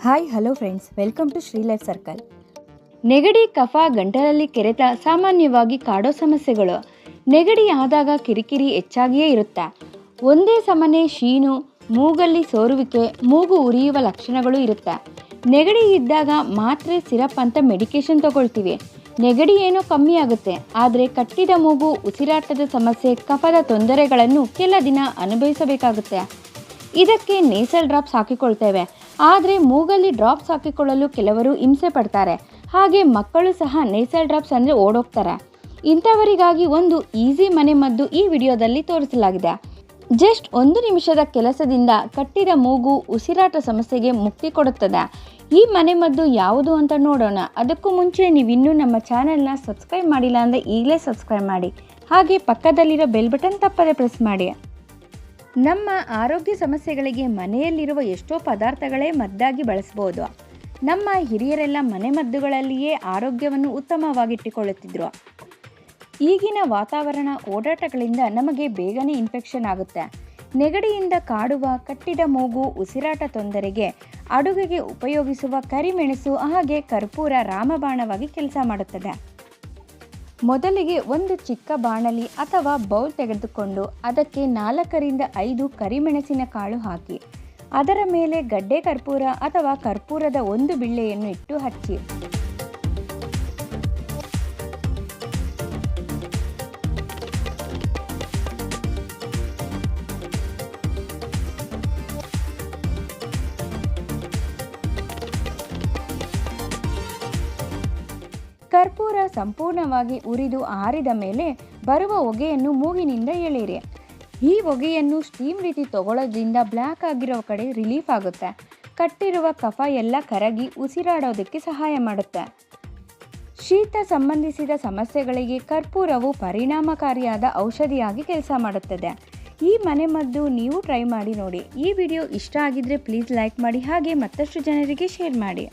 Hi hello friends, welcome to Shri life circle. ನೆಗಡಿ, ಕಫ, ಗಂಟಲಲ್ಲಿ ಕೆರೆತ ಸಾಮಾನ್ಯವಾಗಿ ಕಾಡೋ ಸಮಸ್ಯೆಗಳು. ನೆಗಡಿ ಆದಾಗ ಕಿರಿಕಿರಿ ಹೆಚ್ಚಾಗಿಯೇ ಇರುತ್ತೆ. ಒಂದೇ ಸಮನೆ ಶೀನು, ಮೂಗಲ್ಲಿ ಸೋರುವಿಕೆ, ಮೂಗು ಉರಿಯುವ ಲಕ್ಷಣಗಳು ಇರುತ್ತೆ. ನೆಗಡಿ ಇದ್ದಾಗ ಮಾತ್ರೆ, ಸಿರಪ್ ಅಂತ ಮೆಡಿಕೇಶನ್ ತಗೊಳ್ತೀವಿ. ನೆಗಡಿ ಏನೋ ಕಮ್ಮಿ ಆಗುತ್ತೆ, ಆದರೆ ಕಟ್ಟಿದ ಮೂಗು, ಉಸಿರಾಟದ ಸಮಸ್ಯೆ, ಕಫದ ತೊಂದರೆಗಳನ್ನು ಕೆಲ ದಿನ ಅನುಭವಿಸಬೇಕಾಗುತ್ತೆ. ಇದಕ್ಕೆ ನೇಸಲ್ ಡ್ರಾಪ್ಸ್ ಹಾಕಿಕೊಳ್ತೇವೆ. ಆದರೆ ಮೂಗಲ್ಲಿ ಡ್ರಾಪ್ಸ್ ಹಾಕಿಕೊಳ್ಳಲು ಕೆಲವರು ಹಿಂಸೆ ಪಡ್ತಾರೆ. ಹಾಗೆ ಮಕ್ಕಳು ಸಹ ನೇಸಲ್ ಡ್ರಾಪ್ಸ್ ಅಂದರೆ ಓಡೋಗ್ತಾರೆ. ಇಂಥವರಿಗಾಗಿ ಒಂದು ಈಸಿ ಮನೆಮದ್ದು ಈ ವಿಡಿಯೋದಲ್ಲಿ ತೋರಿಸಲಾಗಿದೆ. ಜಸ್ಟ್ 1 ನಿಮಿಷದ ಕೆಲಸದಿಂದ ಕಟ್ಟಿದ ಮೂಗು, ಉಸಿರಾಟ ಸಮಸ್ಯೆಗೆ ಮುಕ್ತಿ ಕೊಡುತ್ತದೆ. ಈ ಮನೆಮದ್ದು ಯಾವುದು ಅಂತ ನೋಡೋಣ. ಅದಕ್ಕೂ ಮುಂಚೆ ನೀವಿನ್ನೂ ನಮ್ಮ ಚಾನೆಲ್ನ ಸಬ್ಸ್ಕ್ರೈಬ್ ಮಾಡಿಲ್ಲ ಅಂದರೆ ಈಗಲೇ ಸಬ್ಸ್ಕ್ರೈಬ್ ಮಾಡಿ. ಹಾಗೆ ಪಕ್ಕದಲ್ಲಿರೋ ಬೆಲ್ ಬಟನ್ ತಪ್ಪದೆ ಪ್ರೆಸ್ ಮಾಡಿ. ನಮ್ಮ ಆರೋಗ್ಯ ಸಮಸ್ಯೆಗಳಿಗೆ ಮನೆಯಲ್ಲಿರುವ ಎಷ್ಟೋ ಪದಾರ್ಥಗಳೇ ಮದ್ದಾಗಿ ಬಳಸ್ಬೋದು. ನಮ್ಮ ಹಿರಿಯರೆಲ್ಲ ಮನೆಮದ್ದುಗಳಲ್ಲಿಯೇ ಆರೋಗ್ಯವನ್ನು ಉತ್ತಮವಾಗಿಟ್ಟುಕೊಳ್ಳುತ್ತಿದ್ದರು. ಈಗಿನ ವಾತಾವರಣ, ಓಡಾಟಗಳಿಂದ ನಮಗೆ ಬೇಗನೆ ಇನ್ಫೆಕ್ಷನ್ ಆಗುತ್ತೆ. ನೆಗಡಿಯಿಂದ ಕಾಡುವ ಕಟ್ಟಿದ ಮೂಗು, ಉಸಿರಾಟ ತೊಂದರೆಗೆ ಅಡುಗೆಗೆ ಉಪಯೋಗಿಸುವ ಕರಿಮೆಣಸು ಹಾಗೆ ಕರ್ಪೂರ ರಾಮಬಾಣವಾಗಿ ಕೆಲಸ ಮಾಡುತ್ತದೆ. ಮೊದಲಿಗೆ ಒಂದು ಚಿಕ್ಕ ಬಾಣಲಿ ಅಥವಾ ಬೌಲ್ ತೆಗೆದುಕೊಂಡು ಅದಕ್ಕೆ 4 ರಿಂದ 5 ಕರಿಮೆಣಸಿನ ಕಾಳು ಹಾಕಿ ಅದರ ಮೇಲೆ ಗಡ್ಡೆ ಕರ್ಪೂರ ಅಥವಾ ಕರ್ಪೂರದ 1 ಬಿಳ್ಳೆಯನ್ನು ಇಟ್ಟು ಹಚ್ಚಿ. ಕರ್ಪೂರ ಸಂಪೂರ್ಣವಾಗಿ ಉರಿದು ಆರಿದ ಮೇಲೆ ಬರುವ ಹೊಗೆಯನ್ನು ಮೂಗಿನಿಂದ ಎಳೆಯಿರಿ. ಈ ಹೊಗೆಯನ್ನು ಸ್ಟೀಮ್ ರೀತಿ ತಗೊಳ್ಳೋದ್ರಿಂದ ಬ್ಲ್ಯಾಕ್ ಆಗಿರೋ ಕಡೆ ರಿಲೀಫ್ ಆಗುತ್ತೆ. ಕಟ್ಟಿರುವ ಕಫ ಎಲ್ಲ ಕರಗಿ ಉಸಿರಾಡೋದಕ್ಕೆ ಸಹಾಯ ಮಾಡುತ್ತೆ. ಶೀತ ಸಂಬಂಧಿಸಿದ ಸಮಸ್ಯೆಗಳಿಗೆ ಕರ್ಪೂರವು ಪರಿಣಾಮಕಾರಿಯಾದ ಔಷಧಿಯಾಗಿ ಕೆಲಸ ಮಾಡುತ್ತದೆ. ಈ ಮನೆಮದ್ದು ನೀವು ಟ್ರೈ ಮಾಡಿ ನೋಡಿ. ಈ ವಿಡಿಯೋ ಇಷ್ಟ ಆಗಿದ್ರೆ ಪ್ಲೀಸ್ ಲೈಕ್ ಮಾಡಿ, ಹಾಗೆ ಮತ್ತಷ್ಟು ಜನರಿಗೆ ಶೇರ್ ಮಾಡಿ.